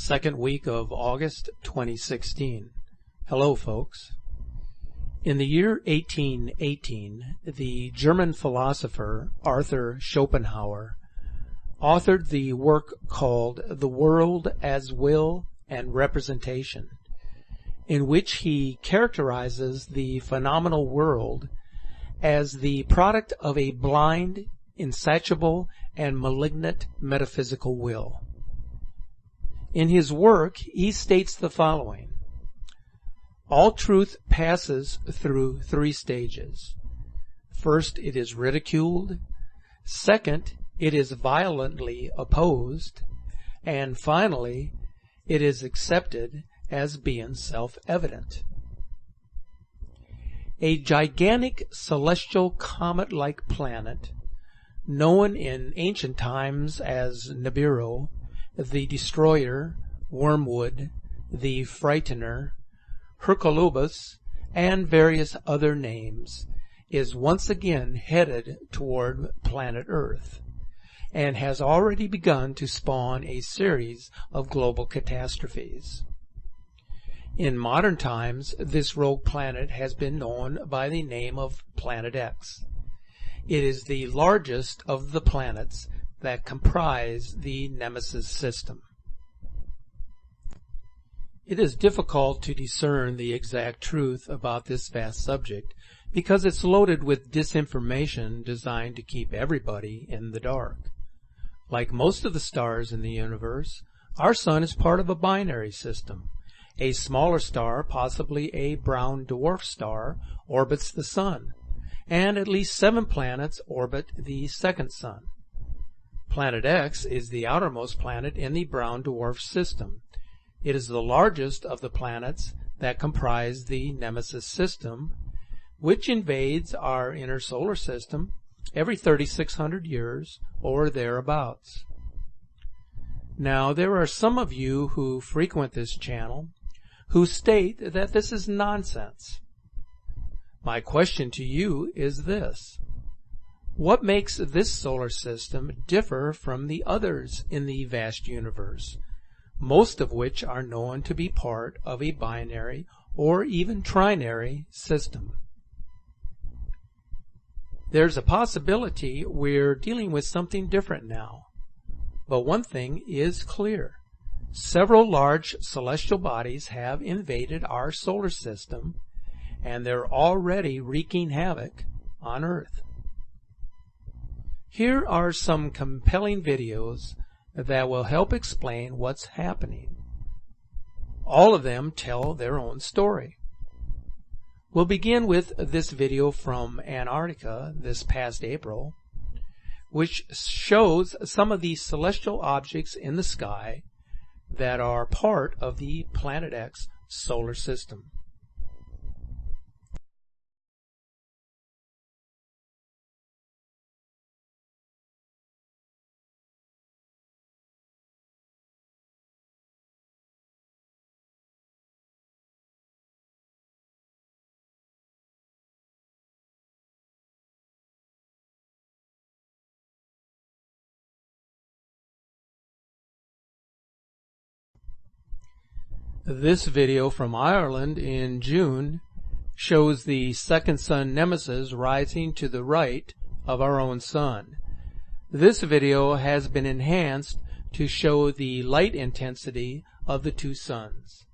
Second week of August 2016. Hello, folks. In the year 1818, the German philosopher Arthur Schopenhauer authored the work called The World as Will and Representation, in which he characterizes the phenomenal world as the product of a blind, insatiable, and malignant metaphysical will. In his work, he states the following: all truth passes through three stages. First, it is ridiculed. Second, it is violently opposed. And finally, it is accepted as being self-evident. A gigantic celestial comet-like planet, known in ancient times as Nibiru, the Destroyer, Wormwood, the Frightener, Hercolubus, and various other names, is once again headed toward planet Earth, and has already begun to spawn a series of global catastrophes. In modern times, this rogue planet has been known by the name of Planet X. It is the largest of the planets that comprise the Nemesis system. It is difficult to discern the exact truth about this vast subject because it's loaded with disinformation designed to keep everybody in the dark. Like most of the stars in the universe, our sun is part of a binary system. A smaller star, possibly a brown dwarf star, orbits the sun, and at least 7 planets orbit the second sun. Planet X is the outermost planet in the brown dwarf system. It is the largest of the planets that comprise the Nemesis system, which invades our inner solar system every 3,600 years or thereabouts. Now, there are some of you who frequent this channel who state that this is nonsense. My question to you is this: what makes this solar system differ from the others in the vast universe, most of which are known to be part of a binary or even trinary system? There's a possibility we're dealing with something different now. But one thing is clear. Several large celestial bodies have invaded our solar system, and they're already wreaking havoc on Earth. Here are some compelling videos that will help explain what's happening. All of them tell their own story. We'll begin with this video from Antarctica this past April, which shows some of the celestial objects in the sky that are part of the Planet X solar system. This video from Ireland in June shows the second sun Nemesis rising to the right of our own sun. This video has been enhanced to show the light intensity of the two suns.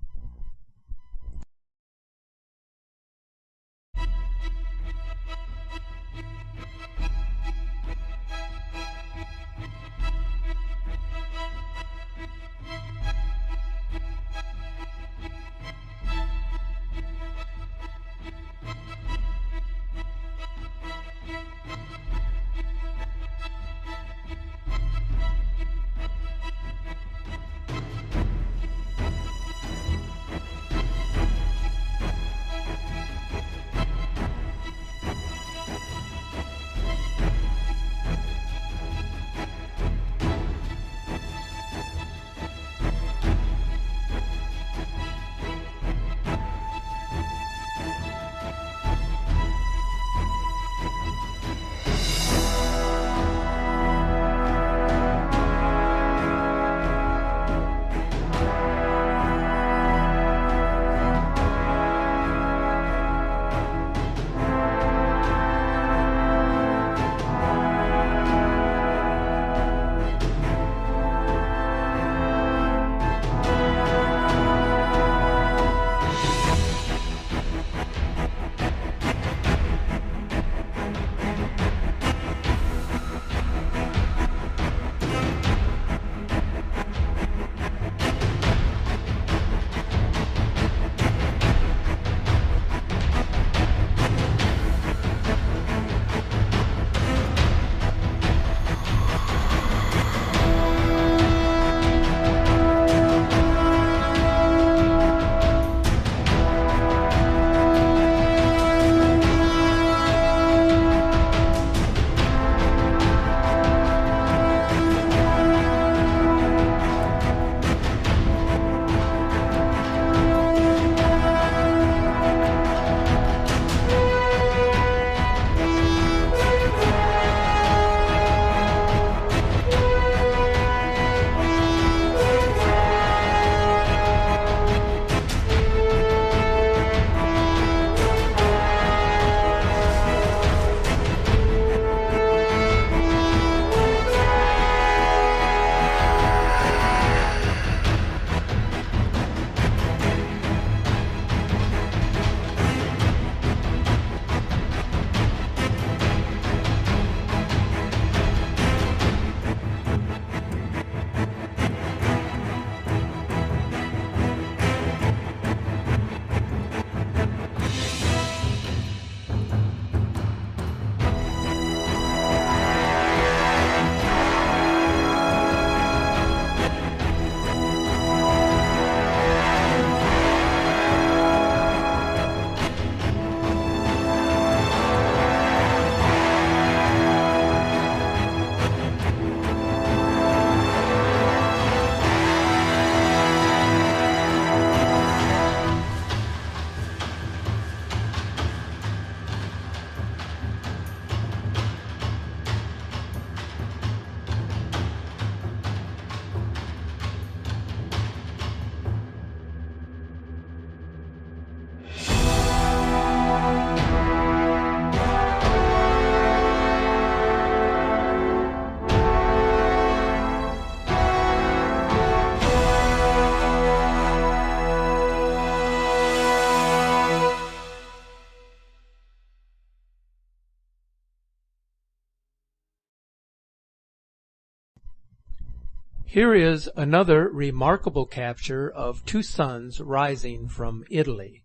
Here is another remarkable capture of two suns rising from Italy.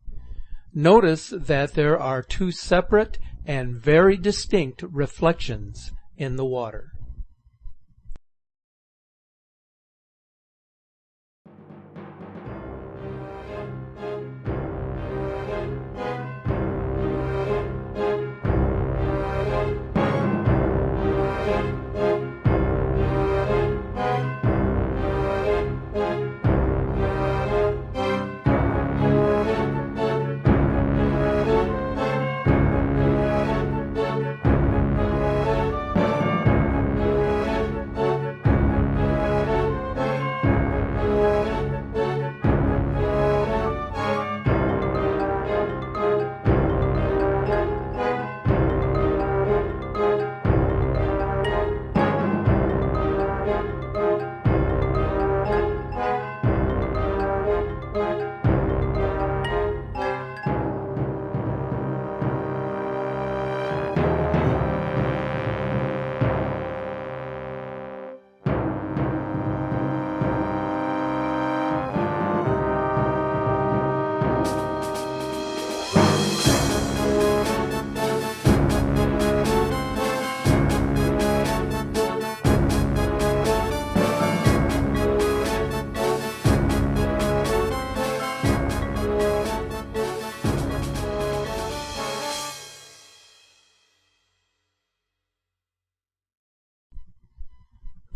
Notice that there are two separate and very distinct reflections in the water.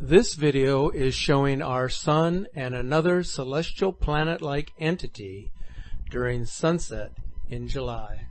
This video is showing our Sun and another celestial planet-like entity during sunset in July.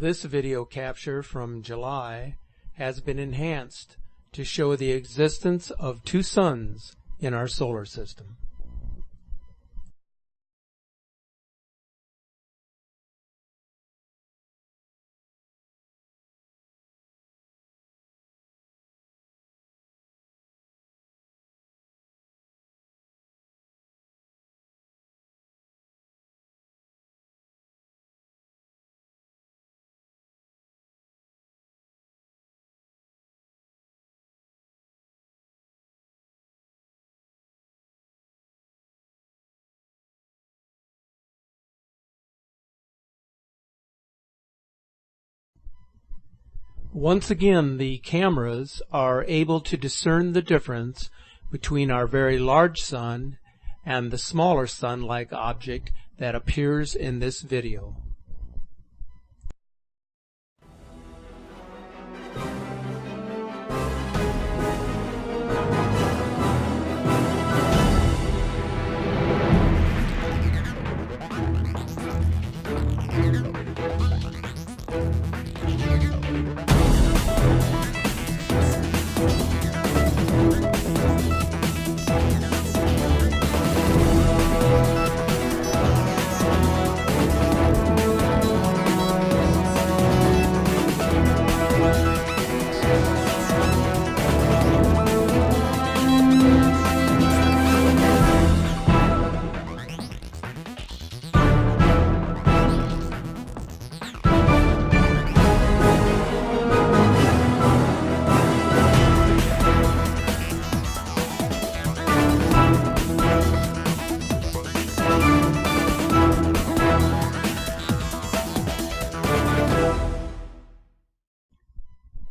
This video capture from July has been enhanced to show the existence of two suns in our solar system. Once again, the cameras are able to discern the difference between our very large sun and the smaller sun-like object that appears in this video.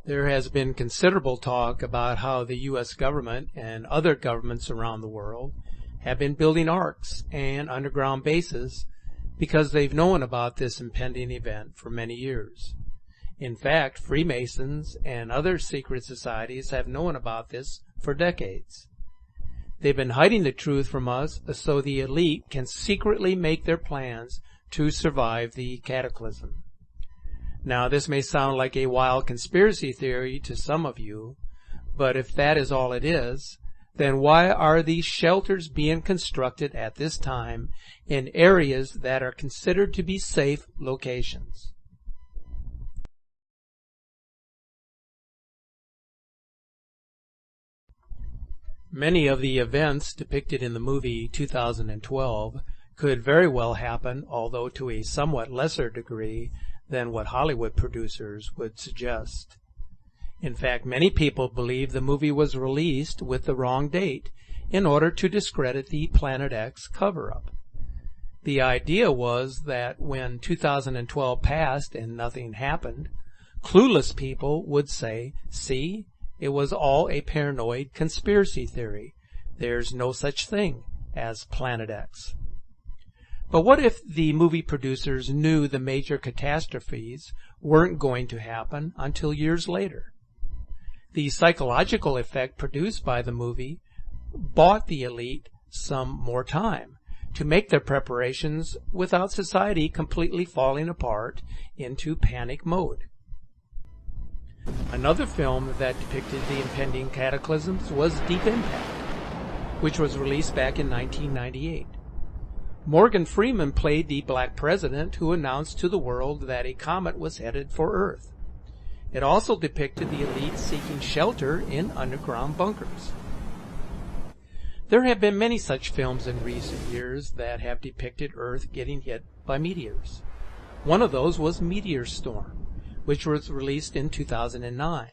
There has been considerable talk about how the U.S. government and other governments around the world have been building arks and underground bases because they've known about this impending event for many years. In fact, Freemasons and other secret societies have known about this for decades. They've been hiding the truth from us so the elite can secretly make their plans to survive the cataclysm. Now, this may sound like a wild conspiracy theory to some of you, but if that is all it is, then why are these shelters being constructed at this time in areas that are considered to be safe locations? Many of the events depicted in the movie 2012 could very well happen, although to a somewhat lesser degree than what Hollywood producers would suggest. In fact, many people believe the movie was released with the wrong date in order to discredit the Planet X cover-up. The idea was that when 2012 passed and nothing happened, clueless people would say, "See, it was all a paranoid conspiracy theory. There's no such thing as Planet X." But what if the movie producers knew the major catastrophes weren't going to happen until years later? The psychological effect produced by the movie bought the elite some more time to make their preparations without society completely falling apart into panic mode. Another film that depicted the impending cataclysms was Deep Impact, which was released back in 1998. Morgan Freeman played the black president who announced to the world that a comet was headed for Earth. It also depicted the elite seeking shelter in underground bunkers. There have been many such films in recent years that have depicted Earth getting hit by meteors. One of those was Meteor Storm, which was released in 2009.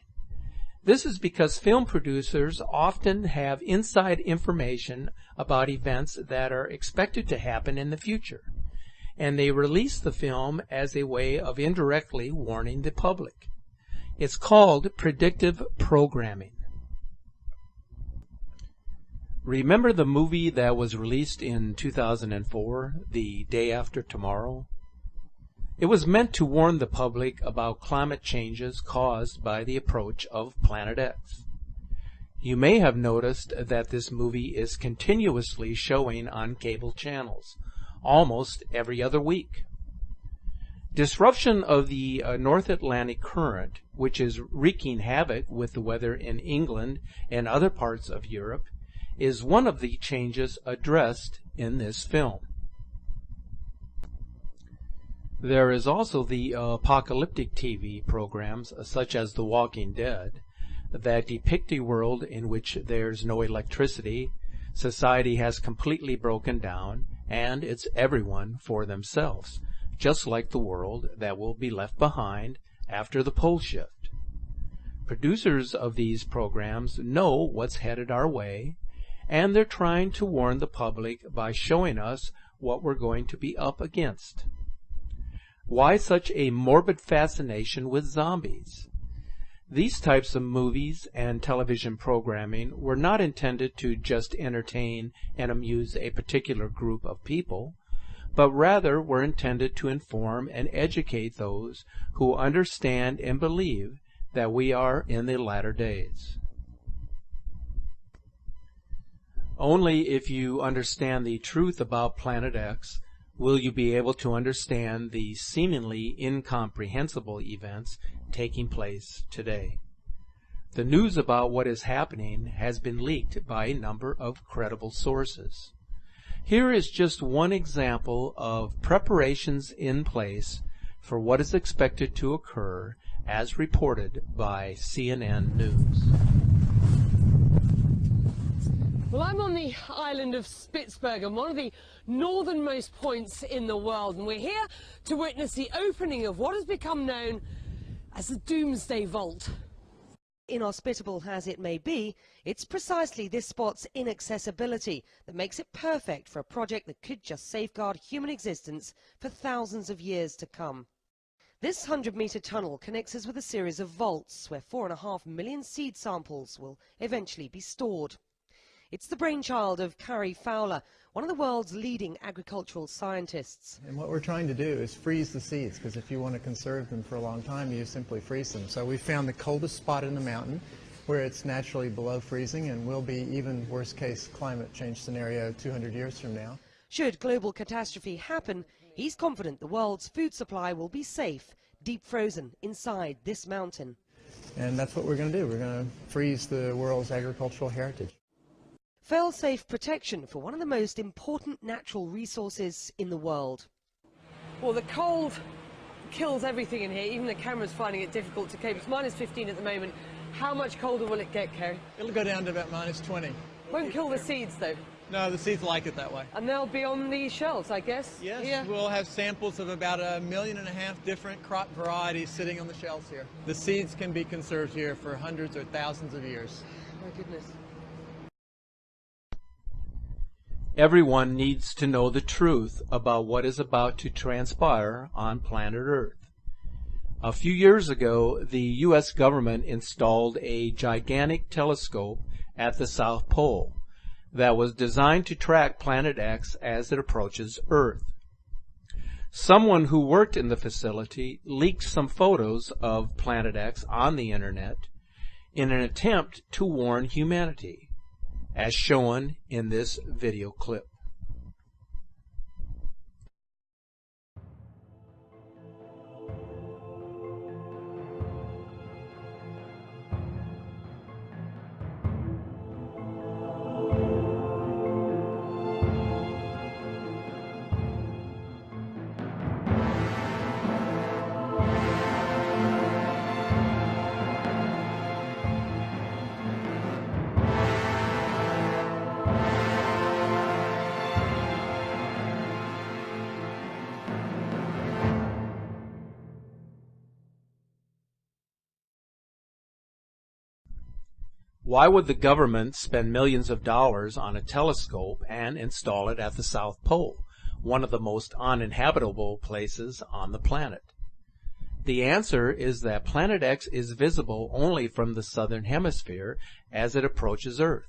This is because film producers often have inside information about events that are expected to happen in the future, and they release the film as a way of indirectly warning the public. It's called predictive programming. Remember the movie that was released in 2004, The Day After Tomorrow? It was meant to warn the public about climate changes caused by the approach of Planet X. You may have noticed that this movie is continuously showing on cable channels, almost every other week. Disruption of the North Atlantic Current, which is wreaking havoc with the weather in England and other parts of Europe, is one of the changes addressed in this film. There is also the apocalyptic TV programs, such as The Walking Dead, that depict a world in which there's no electricity, society has completely broken down, and it's everyone for themselves, just like the world that will be left behind after the pole shift. Producers of these programs know what's headed our way, and they're trying to warn the public by showing us what we're going to be up against. Why such a morbid fascination with zombies? These types of movies and television programming were not intended to just entertain and amuse a particular group of people, but rather were intended to inform and educate those who understand and believe that we are in the latter days. Only if you understand the truth about Planet X will you be able to understand the seemingly incomprehensible events taking place today. The news about what is happening has been leaked by a number of credible sources. Here is just one example of preparations in place for what is expected to occur as reported by CNN News. Well, I'm on the island of Spitsbergen, one of the northernmost points in the world, and we're here to witness the opening of what has become known as the Doomsday Vault. Inhospitable as it may be, it's precisely this spot's inaccessibility that makes it perfect for a project that could just safeguard human existence for thousands of years to come. This 100-metre tunnel connects us with a series of vaults where 4.5 million seed samples will eventually be stored. It's the brainchild of Carrie Fowler, one of the world's leading agricultural scientists. And what we're trying to do is freeze the seeds, because if you want to conserve them for a long time, you simply freeze them. So we found the coldest spot in the mountain where it's naturally below freezing and will be even worst-case climate change scenario 200 years from now. Should global catastrophe happen, he's confident the world's food supply will be safe, deep frozen inside this mountain. And that's what we're going to do. We're going to freeze the world's agricultural heritage. Fail-safe protection for one of the most important natural resources in the world. Well, the cold kills everything in here. Even the camera's finding it difficult to cope. It's minus 15 at the moment. How much colder will it get, Kerry? It'll go down to about minus 20. Won't kill the seeds, though. No, the seeds like it that way. And they'll be on the shelves, I guess? Yes, here. We'll have samples of about 1.5 million different crop varieties sitting on the shelves here. The seeds can be conserved here for hundreds or thousands of years. My goodness. Everyone needs to know the truth about what is about to transpire on planet Earth. A few years ago, the U.S. government installed a gigantic telescope at the South Pole that was designed to track Planet X as it approaches Earth. Someone who worked in the facility leaked some photos of Planet X on the internet in an attempt to warn humanity, as shown in this video clip. Why would the government spend millions of dollars on a telescope and install it at the South Pole, one of the most uninhabitable places on the planet? The answer is that Planet X is visible only from the southern hemisphere as it approaches Earth.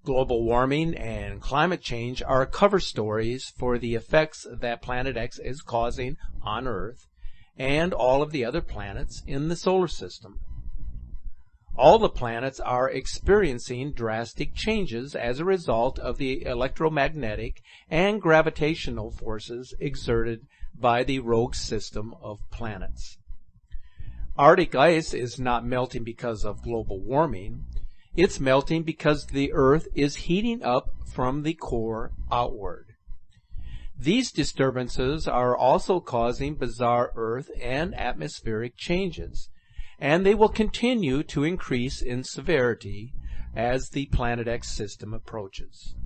Global warming and climate change are cover stories for the effects that Planet X is causing on Earth and all of the other planets in the solar system. All the planets are experiencing drastic changes as a result of the electromagnetic and gravitational forces exerted by the rogue system of planets. Arctic ice is not melting because of global warming. It's melting because the Earth is heating up from the core outward. These disturbances are also causing bizarre Earth and atmospheric changes, and they will continue to increase in severity as the Planet X system approaches.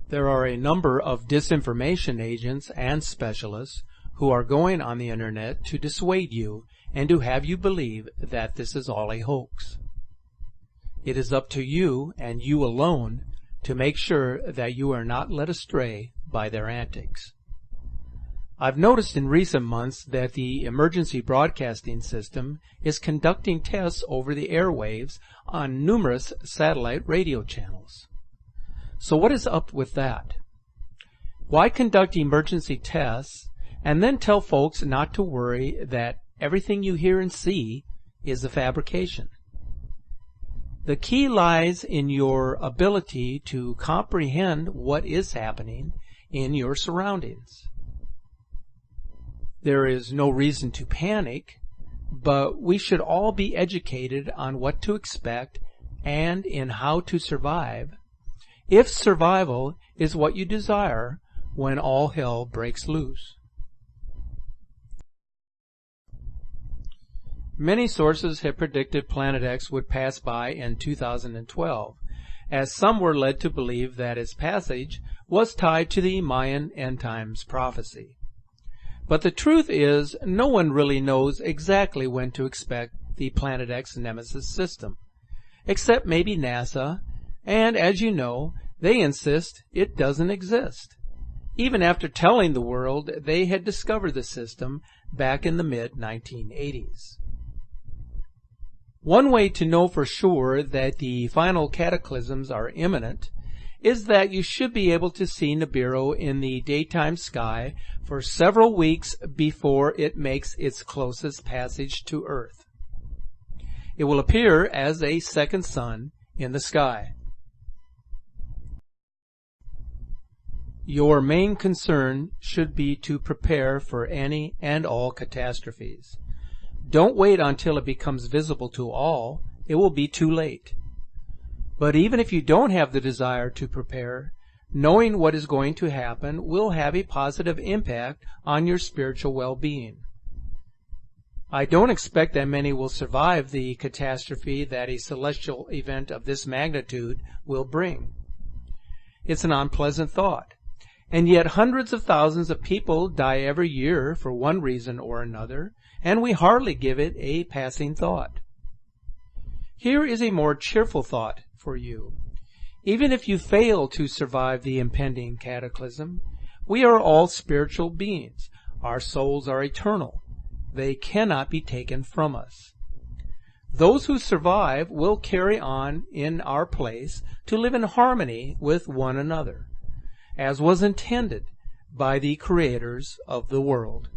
There are a number of disinformation agents and specialists who are going on the internet to dissuade you and to have you believe that this is all a hoax. It is up to you and you alone to make sure that you are not led astray by their antics. I've noticed in recent months that the emergency broadcasting system is conducting tests over the airwaves on numerous satellite radio channels. So what is up with that? Why conduct emergency tests and then tell folks not to worry that everything you hear and see is a fabrication? The key lies in your ability to comprehend what is happening in your surroundings. There is no reason to panic, but we should all be educated on what to expect and in how to survive, if survival is what you desire when all hell breaks loose. Many sources have predicted Planet X would pass by in 2012, as some were led to believe that its passage was tied to the Mayan end times prophecy. But the truth is, no one really knows exactly when to expect the Planet X Nemesis system, except maybe NASA, and as you know, they insist it doesn't exist. even after telling the world they had discovered the system back in the mid-1980s. One way to know for sure that the final cataclysms are imminent is that you should be able to see Nibiru in the daytime sky for several weeks before it makes its closest passage to Earth. It will appear as a second sun in the sky. Your main concern should be to prepare for any and all catastrophes. Don't wait until it becomes visible to all. It will be too late. But even if you don't have the desire to prepare, knowing what is going to happen will have a positive impact on your spiritual well-being. I don't expect that many will survive the catastrophe that a celestial event of this magnitude will bring. It's an unpleasant thought. And yet hundreds of thousands of people die every year for one reason or another, and we hardly give it a passing thought. Here is a more cheerful thought for you. Even if you fail to survive the impending cataclysm, we are all spiritual beings. Our souls are eternal. They cannot be taken from us. Those who survive will carry on in our place to live in harmony with one another, as was intended by the creators of the world.